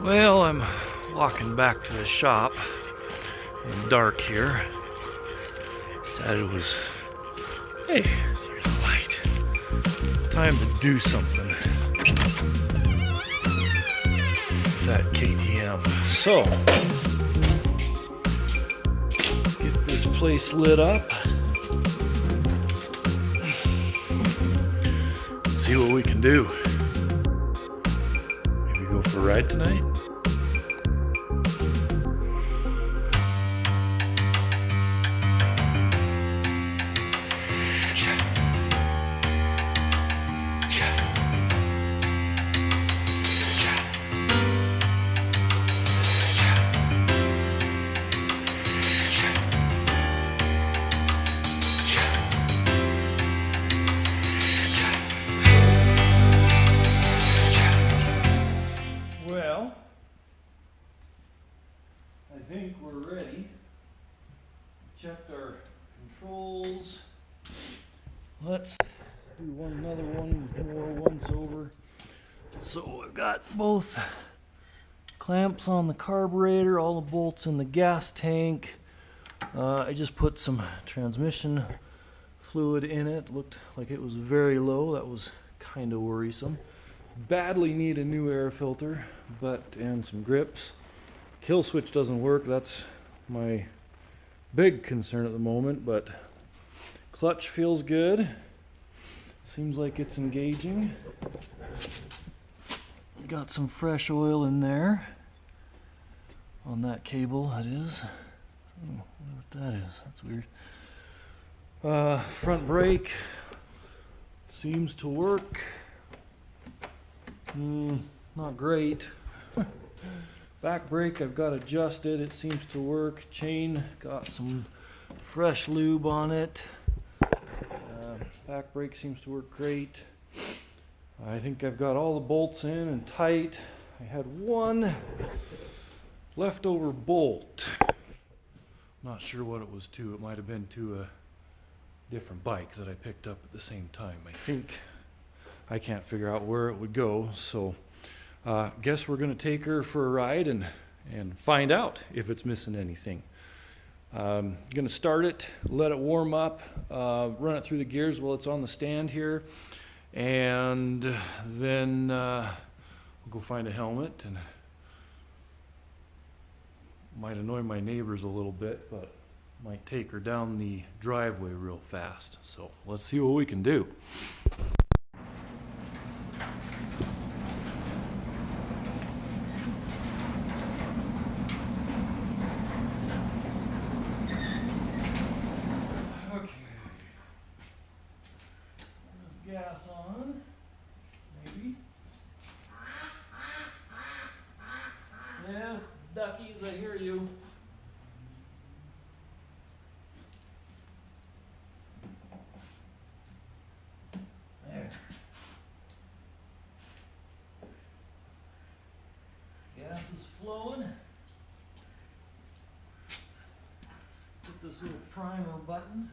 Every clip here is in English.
Well, I'm walking back to the shop in the dark here. Decided it was, hey, there's a light. Time to do something with that KTM. So, let's get this place lit up. See what we can do. Maybe go for a ride tonight? Well, I think we're ready. Checked our controls. Let's do another one more once over. So I've got both clamps on the carburetor, all the bolts in the gas tank. I just put some transmission fluid in it. Looked like it was very low. That was kind of worrisome. Badly need a new air filter, and some grips. Kill switch doesn't work. That's my big concern at the moment, but clutch feels good. Seems like it's engaging. Got some fresh oil in there on that cable. It is. Oh, I wonder what that is. That's weird. Front brake seems to work. Not great. Back brake I've got adjusted. It seems to work. Chain got some fresh lube on it. Back brake seems to work great. I think I've got all the bolts in and tight. I had one leftover bolt. Not sure what it was to. It might have been to a different bike that I picked up at the same time. I think I can't figure out where it would go, so guess we're going to take her for a ride and find out if it's missing anything. Going to start it, let it warm up, run it through the gears while it's on the stand here, and then we'll go find a helmet. And might annoy my neighbors a little bit, but might take her down the driveway real fast. So let's see what we can do. Gas on, maybe. Yes, duckies, I hear you. There. Gas is flowing. Hit this little primer button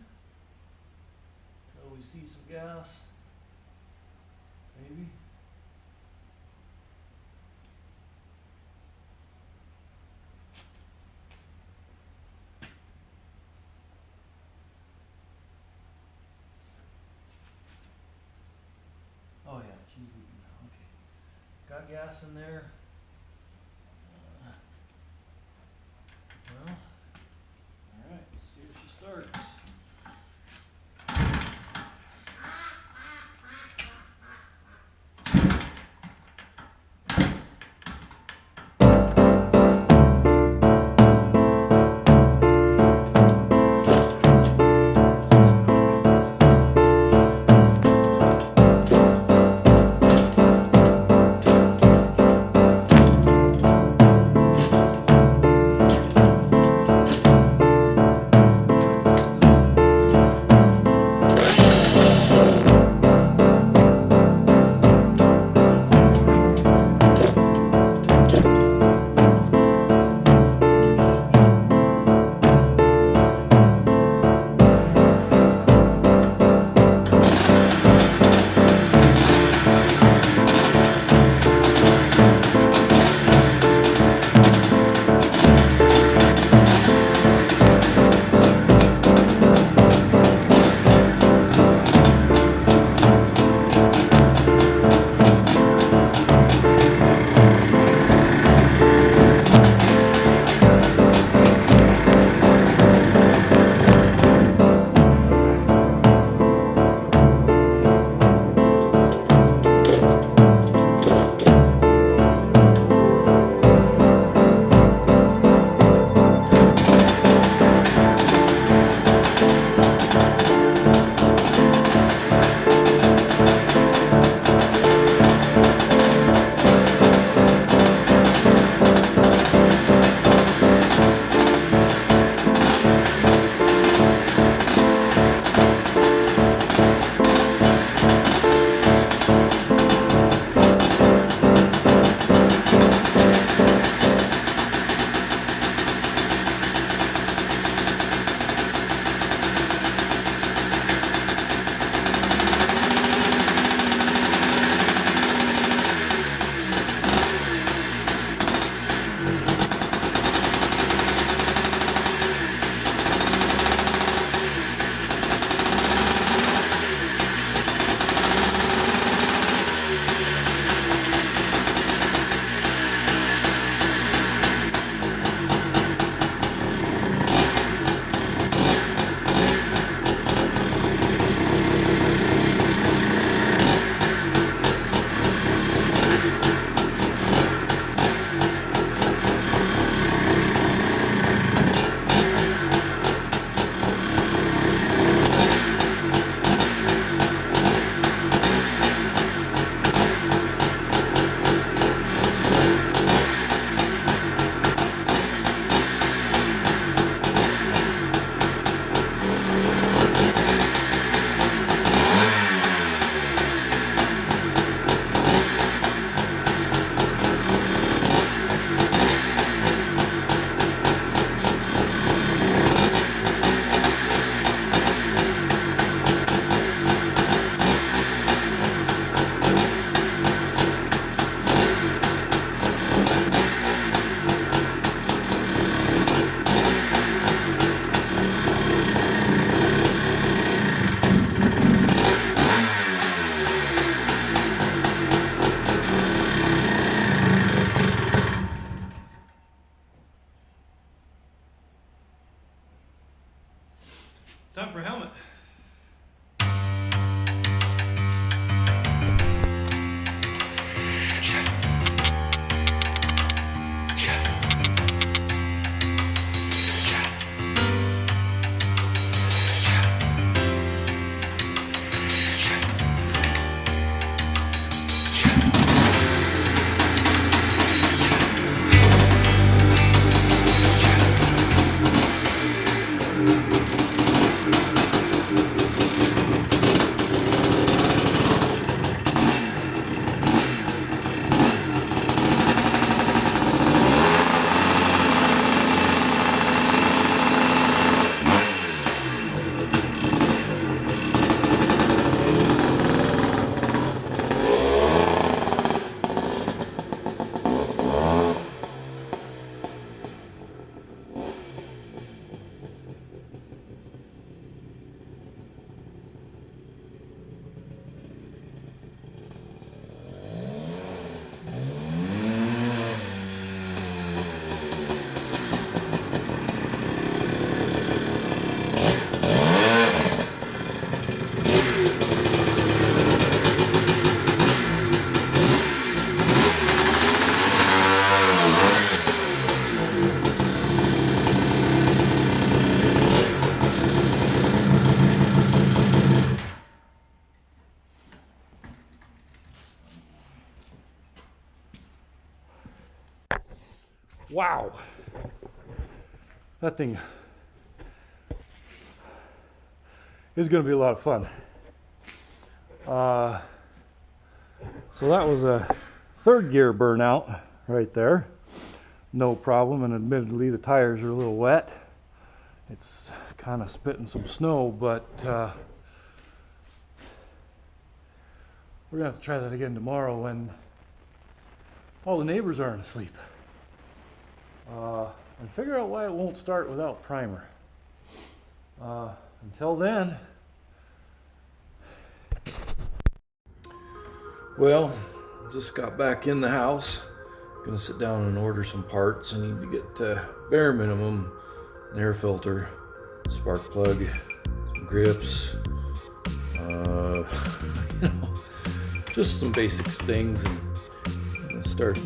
until we see some gas. Maybe. Oh yeah, she's leaving now. Okay. Got gas in there. Well, alright, let's see if she starts. Wow, that thing is going to be a lot of fun. So that was a third gear burnout right there. No problem, and admittedly the tires are a little wet. It's kind of spitting some snow, but we're going to have to try that again tomorrow when all the neighbors aren't asleep. And figure out why it won't start without primer. Until then, well, just got back in the house. Gonna sit down and order some parts. I need to get bare minimum an air filter, spark plug, some grips, you know, just some basic things, and start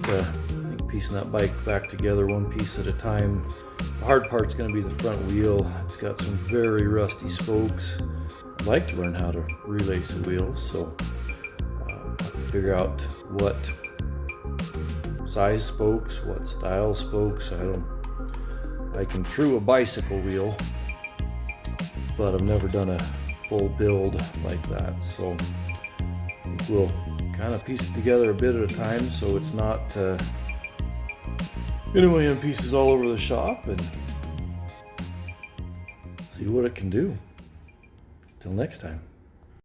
piecing that bike back together one piece at a time. The hard part's going to be the front wheel. It's got some very rusty spokes. I'd like to learn how to relace the wheels, so I have to figure out what size spokes, what style spokes. I can true a bicycle wheel, but I've never done a full build like that, so I think we'll kind of piece it together a bit at a time so it's not anyway in pieces all over the shop, and see what it can do. Till next time.